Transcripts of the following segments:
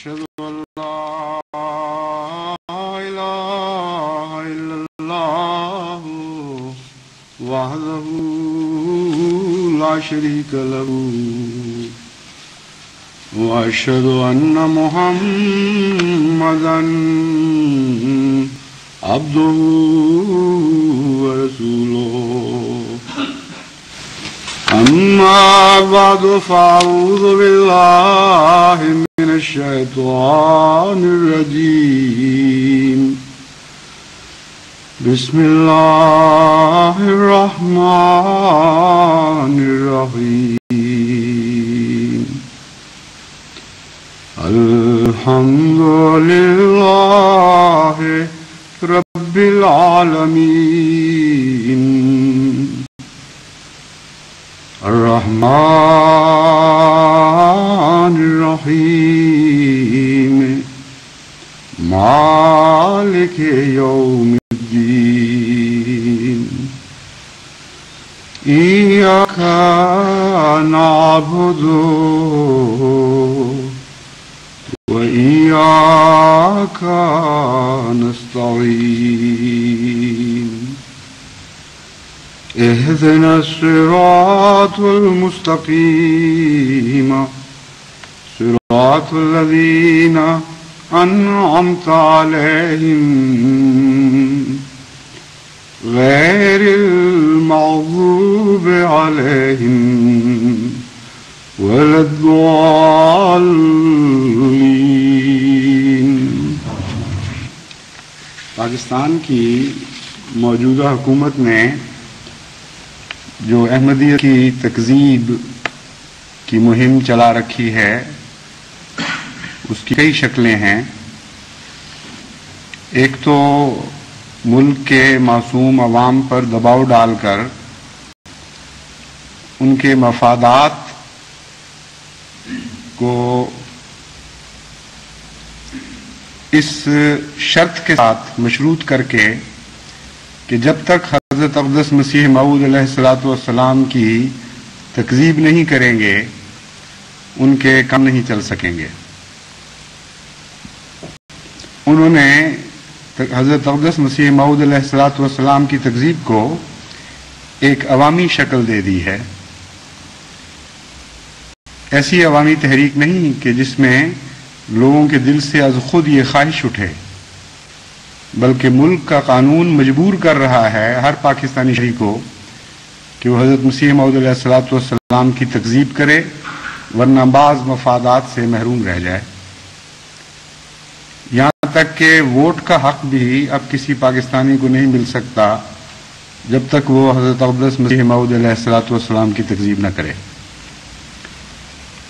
أشهد أن لا إله إلا الله وحده لا شريك له وأشهد أن محمدا عبده ورسوله أما بعد فأعوذ بالله من الشيطان الرجيم بسم الله الرحمن الرحيم الحمد لله رب العالمين الرحمن الرحيم مالك يوم الدين إياك نعبد وإياك نستعين اهدنا الصراط المستقيم صراط الذين أنعمت عليهم غير المغضوب عليهم ولا الضالين۔ پاکستان کی موجودہ حکومت نے جو احمدیت کی تکذیب کی مہم چلا رکھی ہے اس کی کئی شکلیں ہیں۔ ایک تو ملک کے معصوم عوام پر دباؤ ڈال کر ان کے مفادات کو اس شرط کے ساتھ مشروط کر کے کہ جب تک حضرت اقدس مسیح موعود علیہ الصلوۃ والسلام کی تکذیب نہیں کریں گے ان کے کام نہیں چل سکیں گے۔ انہوں نے حضرت اقدس مسیح موعود علیہ الصلوۃ والسلام کی تکذیب کو ایک عوامی شکل دے دی ہے، ایسی عوامی تحریک نہیں کہ جس میں لوگوں کے دل سے از خود یہ خواہش اٹھے، بلکہ ملک کا قانون مجبور کر رہا ہے ہر پاکستانی شہری کو کہ وہ حضرت مسیح موعود علیہ الصلوۃ والسلام کی تکذیب کرے، ورنہ بعض مفادات سے محروم رہ جائے۔ یہاں تک کہ ووٹ کا حق بھی اب کسی پاکستانی کو نہیں مل سکتا جب تک وہ حضرت اقدس مسیح موعود علیہ الصلوۃ والسلام کی تکذیب نہ کرے۔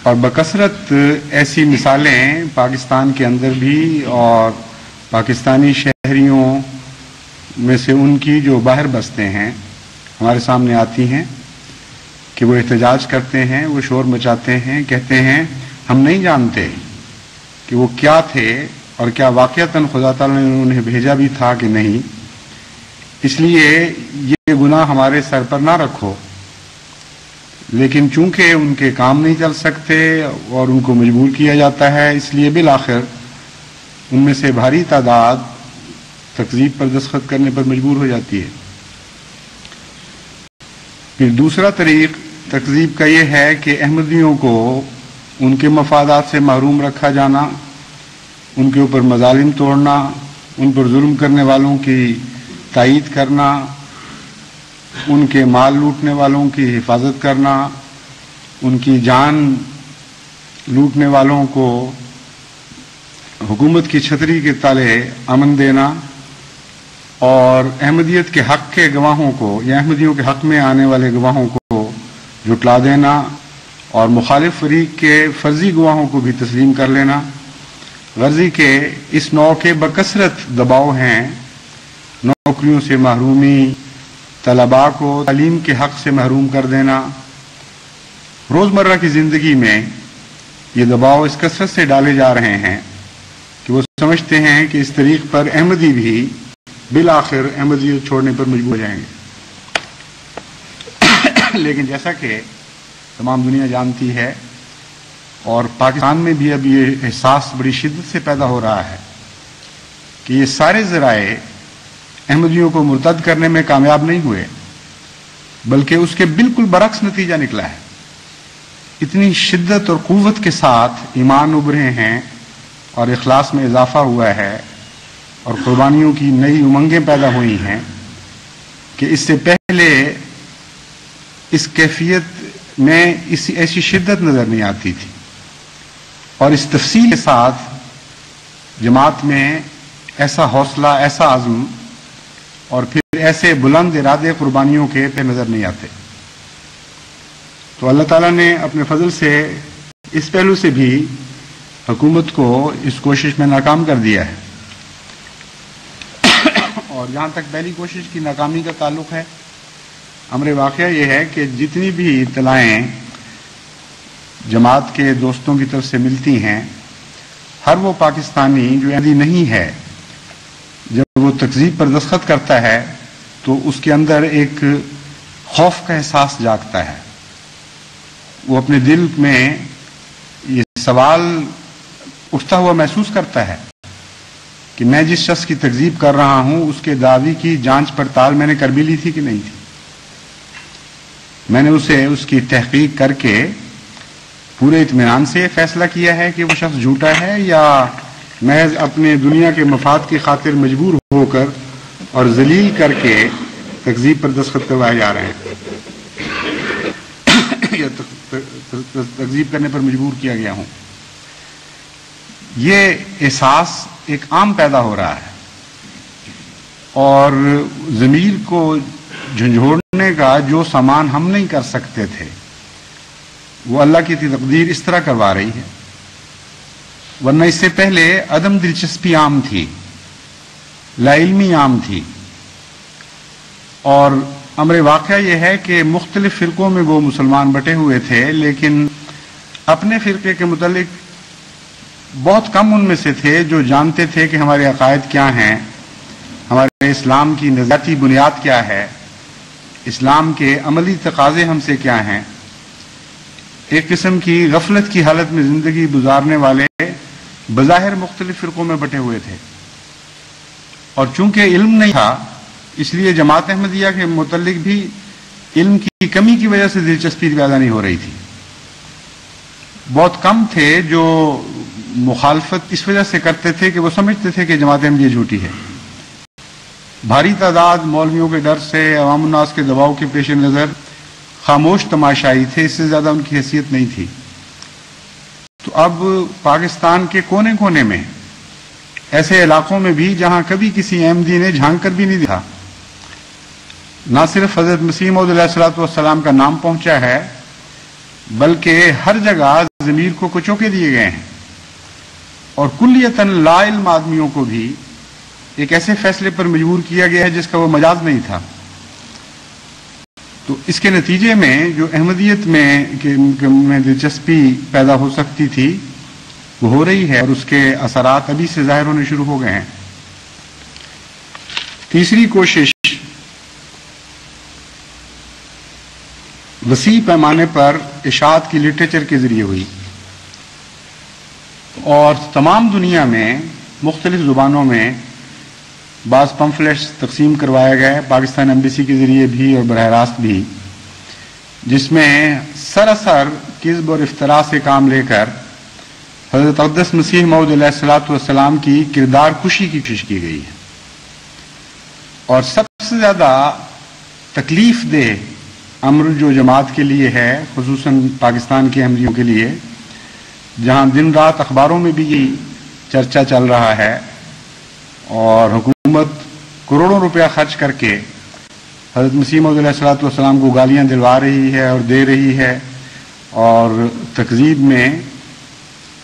اور بکثرت ایسی مثالیں پاکستان کے اندر بھی اور پاکستانی شہریوں میں سے ان کی جو باہر بستے ہیں ہمارے سامنے آتی ہیں کہ وہ احتجاج کرتے ہیں، وہ شور مچاتے ہیں، کہتے ہیں ہم نہیں جانتے کہ وہ کیا تھے اور کیا واقعتاً خدا تعالیٰ نے انہیں بھیجا بھی تھا کہ نہیں، اس لیے یہ گناہ ہمارے سر پر نہ رکھو۔ لیکن چونکہ ان کے کام نہیں چل سکتے اور ان کو مجبور کیا جاتا ہے، اس لیے بالآخر ان میں سے بھاری تعداد تکذیب پر دستخط کرنے پر مجبور ہو جاتی ہے۔ پھر دوسرا طریق تکذیب کا یہ ہے کہ احمدیوں کو ان کے مفادات سے محروم رکھا جانا، ان کے اوپر مظالم توڑنا، ان پر ظلم کرنے والوں کی تائید کرنا، ان کے مال لوٹنے والوں کی حفاظت کرنا، ان کی جان لوٹنے والوں کو حکومت کی چھتری کے تلے امن دینا، اور احمدیت کے حق کے گواہوں کو یا احمدیوں کے حق میں آنے والے گواہوں کو جھٹلا دینا، اور مخالف فریق کے فرضی گواہوں کو بھی تسلیم کر لینا۔ غرضی کے اس نوع کے بکثرت دباؤ ہیں، نوکریوں سے محرومی، طلباء کو تعلیم کے حق سے محروم کر دینا۔ روزمرہ کی زندگی میں یہ دباؤ اس کثرت سے ڈالے جا رہے ہیں کہ وہ سمجھتے ہیں کہ اس طریق پر احمدی بھی بالآخر احمدیت چھوڑنے پر مجبور ہو جائیں گے۔ لیکن جیسا کہ تمام دنیا جانتی ہے، اور پاکستان میں بھی اب یہ احساس بڑی شدت سے پیدا ہو رہا ہے کہ یہ سارے ذرائع احمدیوں کو مرتد کرنے میں کامیاب نہیں ہوئے، بلکہ اس کے بالکل برعکس نتیجہ نکلا ہے۔ اتنی شدت اور قوت کے ساتھ ایمان ابھرے ہیں اور اخلاص میں اضافہ ہوا ہے اور قربانیوں کی نئی امنگیں پیدا ہوئی ہیں کہ اس سے پہلے اس کیفیت میں ایسی شدت نظر نہیں آتی تھی، اور اس تفصیل کے ساتھ جماعت میں ایسا حوصلہ، ایسا عزم اور پھر ایسے بلند ارادے قربانیوں کے پہ نظر نہیں آتے۔ تو اللہ تعالیٰ نے اپنے فضل سے اس پہلو سے بھی حکومت کو اس کوشش میں ناکام کر دیا ہے۔ اور جہاں تک پہلی کوشش کی ناکامی کا تعلق ہے، امر واقعہ یہ ہے کہ جتنی بھی اطلاعیں جماعت کے دوستوں کی طرف سے ملتی ہیں، ہر وہ پاکستانی جو احمدی نہیں ہے، جب وہ تکذیب پر دستخط کرتا ہے تو اس کے اندر ایک خوف کا احساس جاگتا ہے۔ وہ اپنے دل میں یہ سوال اٹھتا ہوا محسوس کرتا ہے کہ میں جس شخص کی تکذیب کر رہا ہوں اس کے دعوی کی جانچ پڑتال میں نے کر بھی لی تھی کہ نہیں تھی، میں نے اس کی تحقیق کر کے پورے اطمینان سے فیصلہ کیا ہے کہ وہ شخص جھوٹا ہے، یا محض اپنے دنیا کے مفاد کی خاطر مجبور ہو کر اور ذلیل کر کے تکذیب پر دستخط کروائے جا رہے ہیں یا تکذیب کرنے پر مجبور کیا گیا ہوں۔ یہ احساس ایک عام پیدا ہو رہا ہے، اور ضمیر کو جھنجھوڑنے کا جو سامان ہم نہیں کر سکتے تھے وہ اللہ کی تقدیر اس طرح کروا رہی ہے، ورنہ اس سے پہلے عدم دلچسپی عام تھی، لا علمی عام تھی، اور امر واقعہ یہ ہے کہ مختلف فرقوں میں وہ مسلمان بٹے ہوئے تھے، لیکن اپنے فرقے کے متعلق بہت کم ان میں سے تھے جو جانتے تھے کہ ہمارے عقائد کیا ہیں، ہمارے اسلام کی نظریاتی بنیاد کیا ہے، اسلام کے عملی تقاضے ہم سے کیا ہیں۔ ایک قسم کی غفلت کی حالت میں زندگی گزارنے والے بظاہر مختلف فرقوں میں بٹے ہوئے تھے، اور چونکہ علم نہیں تھا اس لیے جماعت احمدیہ کے متعلق بھی علم کی کمی کی وجہ سے دلچسپی پیدا نہیں ہو رہی تھی۔ بہت کم تھے جو مخالفت اس وجہ سے کرتے تھے کہ وہ سمجھتے تھے کہ جماعت احمدیہ جھوٹی ہے۔ بھاری تعداد مولویوں کے ڈر سے، عوام الناس کے دباؤ کے پیش نظر خاموش تماشائی تھے، اس سے زیادہ ان کی حیثیت نہیں تھی۔ تو اب پاکستان کے کونے کونے میں، ایسے علاقوں میں بھی جہاں کبھی کسی احمدی نے جھانک کر بھی نہیں دیکھا، نہ صرف حضرت مسیح موعود علیہ الصلوۃ والسلام کا نام پہنچا ہے، بلکہ ہر جگہ ضمیر کو کچوکے دیے گئے ہیں، اور کلیتاً لا علم آدمیوں کو بھی ایک ایسے فیصلے پر مجبور کیا گیا ہے جس کا وہ مجاز نہیں تھا۔ تو اس کے نتیجے میں جو احمدیت میں دلچسپی پیدا ہو سکتی تھی وہ ہو رہی ہے، اور اس کے اثرات ابھی سے ظاہر ہونے شروع ہو گئے ہیں۔ تیسری کوشش وسیع پیمانے پر اشاعت کی لٹریچر کے ذریعے ہوئی، اور تمام دنیا میں مختلف زبانوں میں بعض پمفلیٹس تقسیم کروائے گئے، پاکستان ایمبیسی کے ذریعے بھی اور براہ راست بھی، جس میں سراسر کذب اور افتراء سے کام لے کر حضرت اقدس مسیح موعود علیہ الصلوۃ والسلام کی کردار کشی کی کوشش کی گئی ہے۔ اور سب سے زیادہ تکلیف دہ امر جو جماعت کے لیے ہے، خصوصاً پاکستان کے احمدیوں کے لیے، جہاں دن رات اخباروں میں بھی یہ چرچا چل رہا ہے، اور حکومت کروڑوں روپیہ خرچ کر کے حضرت مسیح موعود علیہ الصلوۃ والسلام کو گالیاں دلوا رہی ہے اور دے رہی ہے، اور تکذیب میں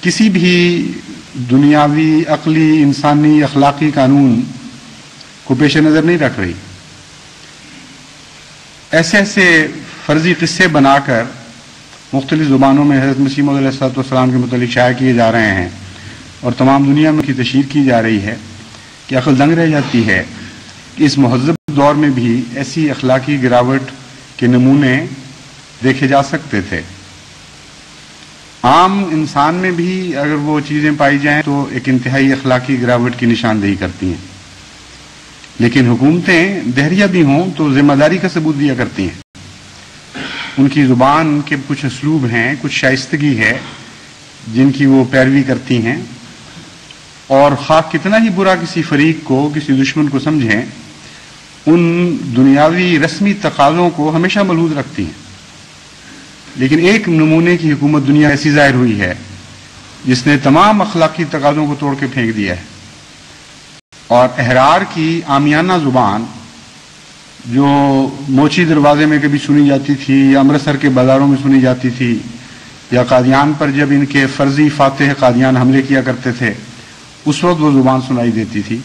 کسی بھی دنیاوی، عقلی، انسانی، اخلاقی قانون کو پیش نظر نہیں رکھ رہی۔ ایسے ایسے فرضی قصے بنا کر مختلف زبانوں میں حضرت مسیح موعود علیہ الصلوۃ والسلام کے متعلق شائع کیے جا رہے ہیں، اور تمام دنیا میں کی تشہیر کی جا رہی ہے کہ عقل دنگ رہ جاتی ہے کہ اس مہذب دور میں بھی ایسی اخلاقی گراوٹ کے نمونے دیکھے جا سکتے تھے۔ عام انسان میں بھی اگر وہ چیزیں پائی جائیں تو ایک انتہائی اخلاقی گراوٹ کی نشاندہی کرتی ہیں، لیکن حکومتیں دہریہ بھی ہوں تو ذمہ داری کا ثبوت دیا کرتی ہیں. ان کی زبان کے کچھ اسلوب ہیں، کچھ شائستگی ہے جن کی وہ پیروی کرتی ہیں، اور خواہ کتنا ہی برا کسی فریق کو، کسی دشمن کو سمجھیں، ان دنیاوی رسمی تقاضوں کو ہمیشہ ملحوظ رکھتی ہیں. لیکن ایک نمونے کی حکومت دنیا ایسی ظاہر ہوئی ہے جس نے تمام اخلاقی تقاضوں کو توڑ کے پھینک دیا ہے، اور احرار کی عامیانہ زبان جو موچی دروازے میں کبھی سنی جاتی تھی یا امرتسر کے بازاروں میں سنی جاتی تھی، یا قادیان پر جب ان کے فرضی فاتح قادیان حملے کیا کرتے تھے اس وقت وہ زبان سنائی دیتی تھی،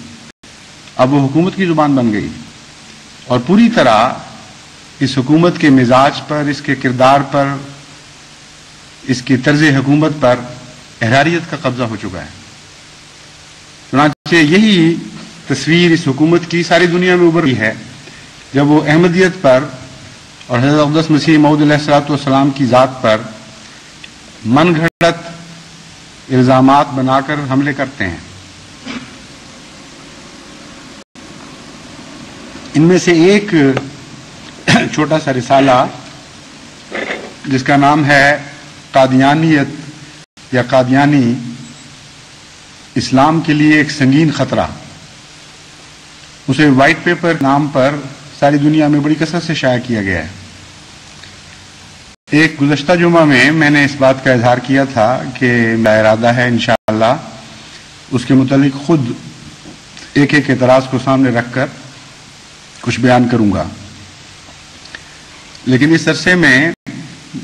اب وہ حکومت کی زبان بن گئی، اور پوری طرح اس حکومت کے مزاج پر، اس کے کردار پر، اس کی طرز حکومت پر احراریت کا قبضہ ہو چکا ہے. چنانچہ یہی تصویر اس حکومت کی ساری دنیا میں ابھر رہی ہے جب وہ احمدیت پر اور حضرت اقدس مسیح موعود علیہ الصلوۃ والسلام کی ذات پر من گھڑت الزامات بنا کر حملے کرتے ہیں. ان میں سے ایک چھوٹا سا رسالہ جس کا نام ہے قادیانیت یا قادیانی، اسلام کے لیے ایک سنگین خطرہ، اسے وائٹ پیپر نام پر ساری دنیا میں بڑی کثرت سے شائع کیا گیا ہے. ایک گزشتہ جمعہ میں نے اس بات کا اظہار کیا تھا کہ میرا ارادہ ہے انشاءاللہ اس کے متعلق خود ایک ایک اعتراض کو سامنے رکھ کر کچھ بیان کروں گا، لیکن اس عرصے میں